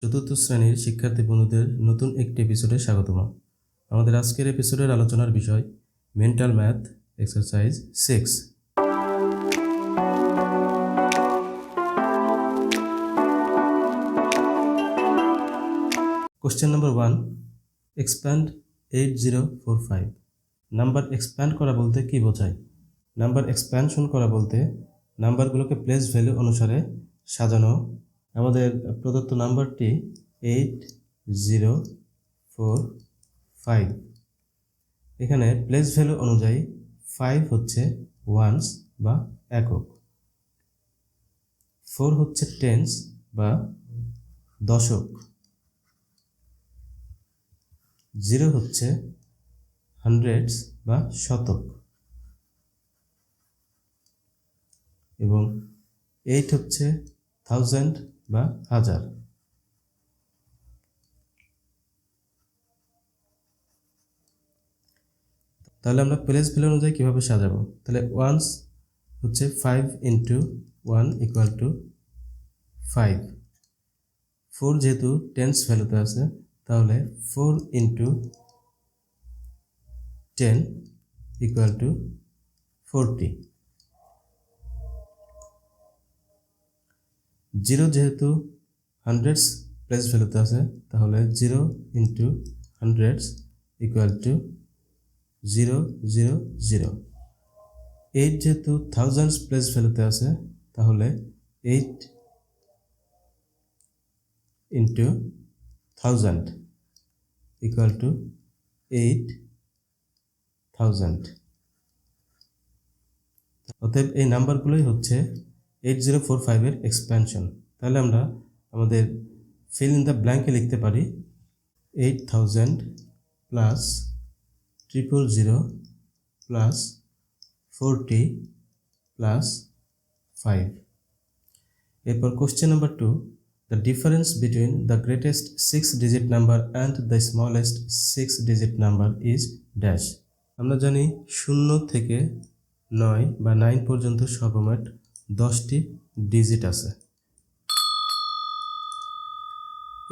চতুর্থ শ্রেণীর শিক্ষার্থী বন্ধুদের নতুন একটি এপিসোডে স্বাগতম। আমাদের আজকের এপিসোডের আলোচনার বিষয় mental math exercise 6। Question number 1, expand 8045। Number expand করা বলতে কি বোঝায়? নাম্বার এক্সপ্যানশন করা বলতে নাম্বারগুলোকে প্লেস ভ্যালু অনুসারে সাজানো। আমাদের প্রদত্ত নাম্বারটি 8045। এখানে প্লেস ভ্যালু অনুযায়ী 5 হচ্ছে ওয়ান্স বা একক, 4 হচ্ছে টেন্স বা দশক, 0 হচ্ছে হান্ড্রেডস বা শতক, এবং 8 হচ্ছে থাউজেন্ড বা হাজার। তাহলে আমরা প্লেস ভ্যালু অনুযায়ী কীভাবে সাজাবো? তাহলে ওয়ান্স হচ্ছে 5 ইন্টু 1 ইকুয়াল টু 5। 4 যেহেতু টেন্স ভ্যালুতে আছে, তাহলে 4 ইন্টু 10 ইকুয়াল টু 40। 0 যেহেতু হান্ড্রেডস প্লেস ভ্যালুতে আছে, তাহলে 0 ইন্টু হান্ড্রেডস ইকুয়াল টু 0, 0, 0। 8 যেহেতু থাউজেন্ডস প্লেস ভ্যালুতে আছে, তাহলে 8 ইন্টু থাউজেন্ড ইকুয়াল টু 8000। অতএব এই নাম্বারগুলোই হচ্ছে 8045-এর এক্সপ্যানশন। তাহলে আমরা আমাদের ফিল ইন দ্য ব্ল্যাঙ্কে লিখতে পারি 8000 প্লাস 000 প্লাস 40 প্লাস 5। এরপর question number 2, the difference between the greatest six digit number and the smallest six digit number is dash. আমরা জানি 0 থেকে 9 বা 9 পর্যন্ত সর্বমোট 10টি ডিজিট আছে।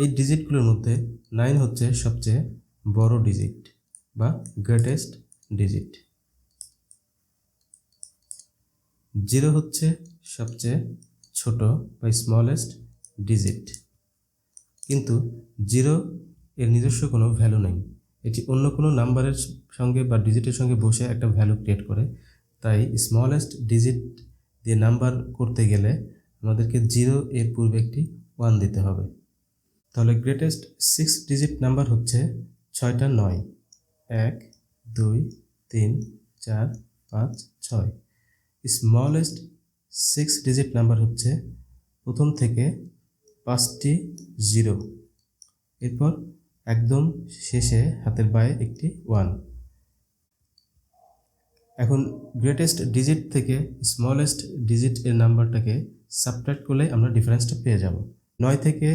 এই ডিজিটগুলোর মধ্যে 9 হচ্ছে সবচেয়ে বড় ডিজিট বা গ্রেটেস্ট ডিজিট, 0 হচ্ছে সবচেয়ে ছোট বা স্মলেস্ট ডিজিট। কিন্তু 0 এর নিজস্ব কোনো ভ্যালু নেই, এটি অন্য কোনো নাম্বারের সঙ্গে বা ডিজিটের সঙ্গে বসে একটা ভ্যালু ক্রিয়েট করে। তাই স্মলেস্ট ডিজিট দিয়ে নাম্বার করতে গেলে আমাদেরকে 0 এর পূর্বে একটি 1 দিতে হবে। তাহলে গ্রেটেস্ট 6-ডিজিট নাম্বার হচ্ছে 6টা 9, 1, 2, 3, 4, 5, 6। স্মলেস্ট 6-ডিজিট নাম্বার হচ্ছে প্রথম থেকে 5টি 0, এরপর একদম শেষে হাতের বায়ে একটি 1। এখন গ্রেটেস্ট ডিজিট থেকে স্মলেস্ট ডিজিট এর নাম্বারটাকে সাবট্রাক্ট করলে আমরা ডিফারেন্সটা পেয়ে যাব। 9 থেকে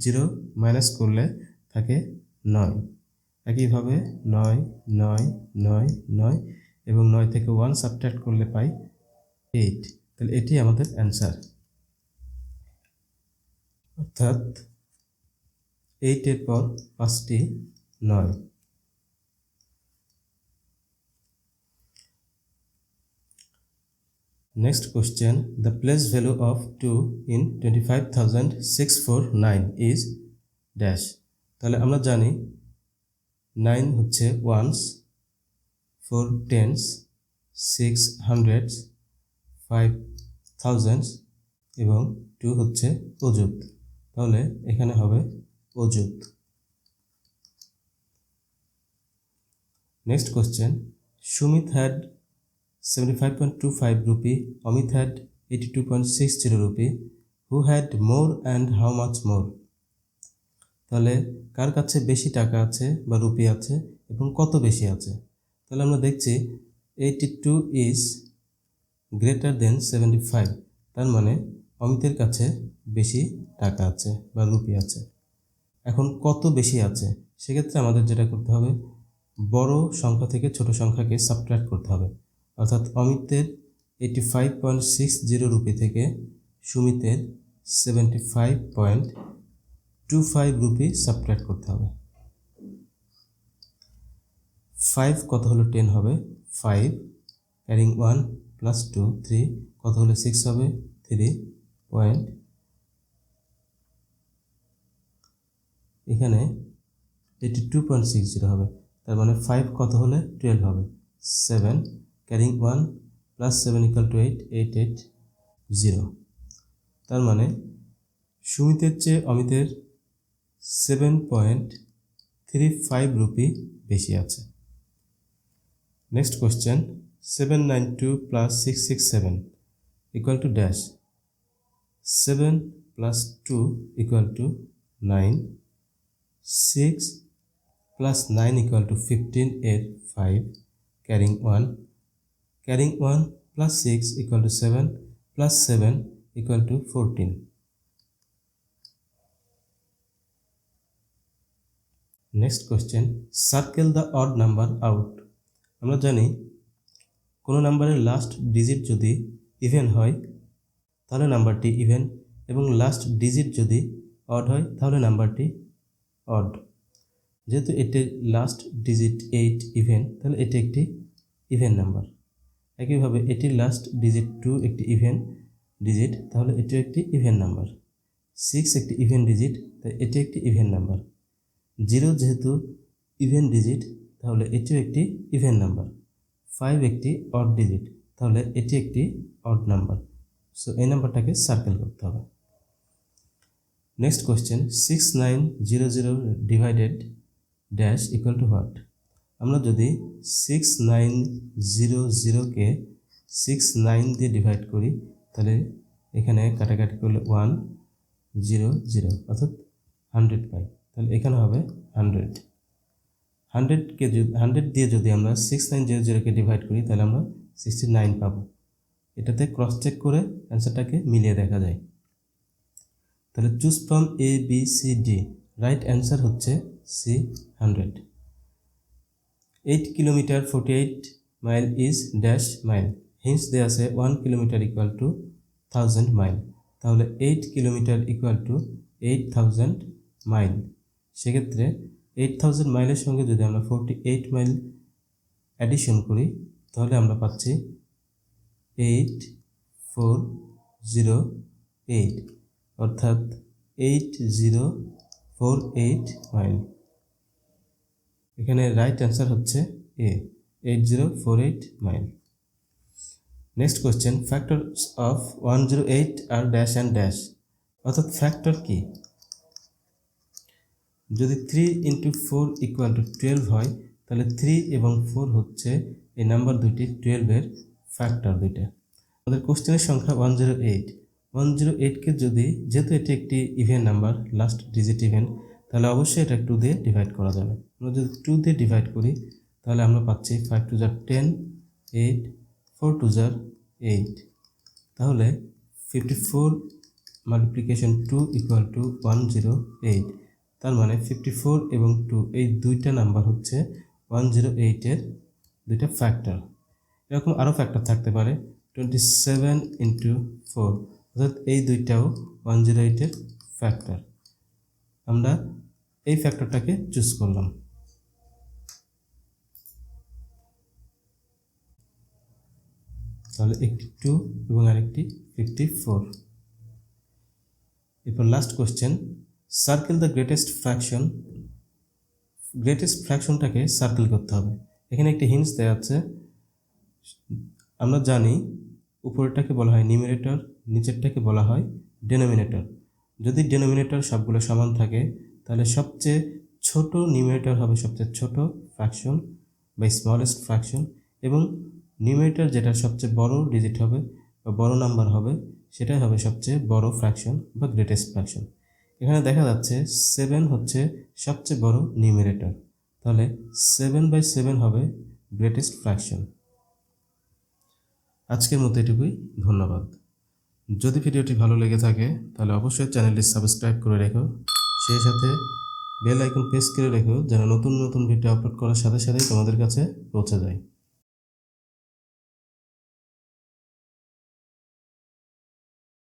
0 মাইনাস করলে থাকে 9। একইভাবে 9, 9, 9, 9 এবং 9 থেকে 1 সাবট্রাক্ট করলে পাই 8। তাহলে এটি আমাদের অ্যান্সার, অর্থাৎ 8 এর পর 5টি 9। Next question, the place value of 2 in 25,649 is dash. তাহলে আমরা জানি 9 হচ্ছে ওয়ান্স, 4 টেন্স, 6 হান্ড্রেডস, 5 থাউজেন্ডস এবং 2 হচ্ছে অযুত। তাহলে এখানে হবে অযুত। Next question, Sumit had 75.25 rupee, Amit had 82.60 rupee. Who had more and how much more? তাহলে কার কাছে বেশি টাকা আছে বা রুপি আছে এবং কত বেশি আছে? তাহলে আমরা দেখছি 82 ইজ গ্রেটার দেন 75। তার মানে অমিতের কাছে বেশি টাকা আছে বা রুপি আছে। এখন কত বেশি আছে? সেক্ষেত্রে আমাদের যেটা করতে হবে, বড় সংখ্যা থেকে ছোট সংখ্যাকে সাবট্রাক্ট করতে হবে। অর্থাৎ অমিতের 85.60 রুপি থেকে সুমিতের 75.25 25 রুপি সাবট্র্যাক্ট করতে হবে। 5 কত হলো 10 হবে 5 ক্যারিং 1 প্লাস 2 3 কত হলে 6 হবে 3 পয়েন্ট, এখানে এটি 2.60 হবে, তার মানে 5 কত হলে 12 হবে 7 ক্যারিং 1 প্লাস 7 ইকুয়াল টু 8 8 8 0। তার মানে সুমিতের চেয়ে অমিতের 7.35 রুপি বেশি আছে। Next question 792 plus 667 equal to dash, 7 plus 2 equal to 9, 6 plus 9 equal to 15 এর 5 carrying 1 plus 6 equal to 7 plus 7 equal to 14। Next question circle the odd number out. আমরা জানি কোনো নাম্বারের লাস্ট ডিজিট যদি ইভেন হয় তাহলে নাম্বারটি ইভেন, এবং লাস্ট ডিজিট যদি অড হয় তাহলে নাম্বারটি অড। যেহেতু এটির লাস্ট ডিজিট 8 ইভেন, তাহলে এটি একটি ইভেন নাম্বার। একইভাবে এটির লাস্ট ডিজিট 2 একটি ইভেন ডিজিট, তাহলে এটিও একটি ইভেন নাম্বার। 6 একটি ইভেন ডিজিট, তাই এটি একটি ইভেন নাম্বার। 0 যেহেতু ইভেন ডিজিট, তাহলে এটিও একটি ইভেন নাম্বার। 5 একটি অড ডিজিট, তাহলে এটি একটি অড নাম্বার। সো এই নাম্বারটাকে সার্কেল করতে হবে। Next question 6900 divided dash equal to what. আমরা যদি 6900কে 69 দিয়ে ডিভাইড করি তাহলে এখানে কাটাকাটি করলে 1 0 0 অর্থাৎ 100 পাই, তাহলে এখানে হবে 100। 100 দিয়ে যদি আমরা 6900কে ডিভাইড করি তাহলে আমরা 69 পাবো। এটাতে ক্রস চেক করে অ্যান্সারটাকে মিলিয়ে দেখা যায়। তাহলে choose from A B C D, right answer হচ্ছে C 100। 8 kilometre 48 mile is dash mile, hints দেওয়া আছে 1 কিলোমিটার ইকুয়াল টু 1000 মাইল, তাহলে 8 কিলোমিটার ইকুয়াল টু 8000 মাইল। সেক্ষেত্রে 8000 মাইলের সঙ্গে যদি আমরা 48 মাইল অ্যাডিশন করি তাহলে আমরা পাচ্ছি 8408, অর্থাৎ 8048 মাইল। এখানে রাইট অ্যান্সার হচ্ছে A 8048 mile. Next question factors of 108 are dash and dash, অর্থাৎ ফ্যাক্টর কি। যদি 3 × 4 ইকুয়াল টু 12 হয় তাহলে 3 এবং 4 হচ্ছে এই নাম্বার দুইটি 12-এর ফ্যাক্টর দুইটা। আমাদের কোশ্চেনের সংখ্যা 108কে যদি, যেহেতু এটি একটি even number, last digit even, তাহলে অবশ্যই এটা 2 দিয়ে ডিভাইড করা যাবে। আমরা যদি 2 দিয়ে ডিভাইড করি তাহলে আমরা পাচ্ছি 5 2 = 10, 8 4 2 = 8, তাহলে 54 মাল্টিপ্লিকেশন 2 ইকুয়াল টু 108। তার মানে 54 এবং 2 এই দুইটা নাম্বার হচ্ছে 108-এর দুইটা ফ্যাক্টর। এরকম আরও ফ্যাক্টর থাকতে পারে 27 × 4, অর্থাৎ এই দুইটাও 108-এর ফ্যাক্টর। আমরা এই ফ্যাক্টরটাকে চুজ করলাম। তাহলে একটি 2 এবং আরেকটি 54। এরপর last question circle the greatest fraction. Greatest ফ্র্যাকশনটাকে সার্কেল করতে হবে। এখানে একটি হিন্টস দেওয়া আছে। আমরা জানি উপরেরটাকে বলা হয় নিউমারেটর, নিচেরটাকে বলা হয় ডেনোমিনেটর। যদি ডেনোমিনেটর সবগুলো সমান থাকে তাহলে সবচেয়ে ছোট নিউমারেটর হবে সবচেয়ে ছোট ফ্র্যাকশন বা স্মলেস্ট ফ্র্যাকশন, এবং নিউমারেটর যেটা সবচেয়ে বড় ডিজিট হবে বা বড় নাম্বার হবে সেটাই হবে সবচেয়ে বড় ফ্র্যাকশন বা গ্রেটেস্ট ফ্র্যাকশন। এখানে দেখা যাচ্ছে 7 হচ্ছে সবচেয়ে বড় নিউমারেটর, তাহলে 7/7 হবে গ্রেটেস্ট ফ্র্যাকশন। আজকের মতো এটুকুই, ধন্যবাদ। যদি ভিডিওটি ভালো লেগে থাকে তাহলে অবশ্যই চ্যানেলটি সাবস্ক্রাইব করে রেখো, সেই সাথে বেল আইকন প্রেস করে রেখো যেন নতুন নতুন ভিডিও আপলোড করার সাথে সাথেই তোমাদের কাছে পৌঁছে যায়।